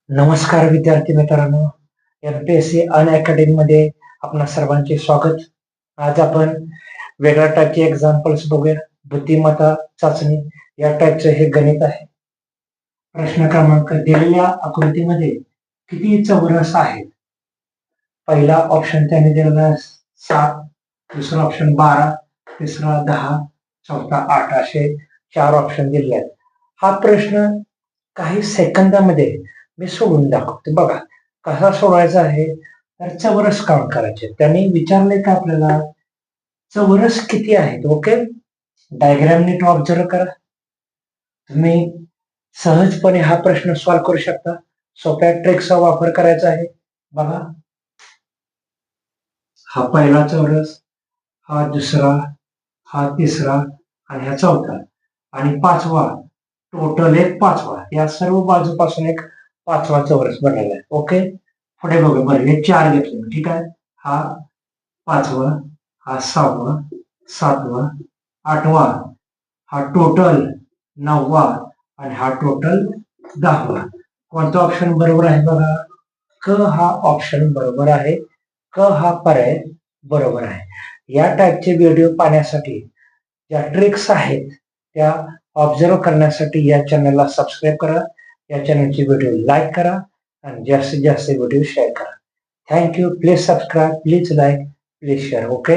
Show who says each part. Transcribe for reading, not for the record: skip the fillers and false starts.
Speaker 1: नमस्कार विद्यार्थी मित्रांनो, एमपीएससी अन अकॅडमी मध्ये आपणा सर्वांचे स्वागत. आज आपण वेगळ्या टाईपचे एक्झाम्पल्स बघूया. बुद्धिमत्ता चाचणी या टाईपचे हे गणित आहे. प्रश्न क्रमांक दिलेल्या आकृतीमध्ये किती चौरस आहेत? पहिला ऑप्शन त्याने दिलेला 7, दुसरा ऑप्शन 12, तिसरा 10, चौथा 8 असे 4 ऑप्शन दिले आहेत. हा प्रश्न काही सेकंदामध्ये मी सोडून दाखवतो. बघा कसा सोडवायचा आहे. तर चौरस काउंट करायचे. त्यांनी विचारले का आपल्याला चौरस किती आहेत. ओके, डायग्राम नीट ऑब्झर्व करा. तुम्ही सहजपणे हा प्रश्न सॉल्व्ह करू शकता. सोप्या ट्रिक्सचा वापर करायचा आहे. बघा, हा पहिला चौरस, हा दुसरा, हा तिसरा आणि हा चौथा आणि पाचवा, टोटल एक पाचवा. या सर्व बाजूपासून एक पाचवा चौरस बनलेला आहे. ओके, पुढे बघा. बरं, हे 4 घेतले. ठीक आहे. हा पाचवा, हा 6वा, 7वा, 8वा, हा टोटल 9वा आणि हा टोटल 10वा. कोणता ऑप्शन बरोबर आहे? बघा, क हा ऑप्शन बरोबर आहे. क हा पर्याय बरोबर आहे. या टाईपचे व्हिडिओ पाहण्यासाठी ज्या ट्रिक्स आहेत त्या ऑब्झर्व करण्यासाठी या चॅनलला सबस्क्राईब करा. या चॅनलची व्हिडिओ लाईक करा आणि जास्तीत जास्त व्हिडिओ शेअर करा. Thank you. Please subscribe, please like, please share. Okay.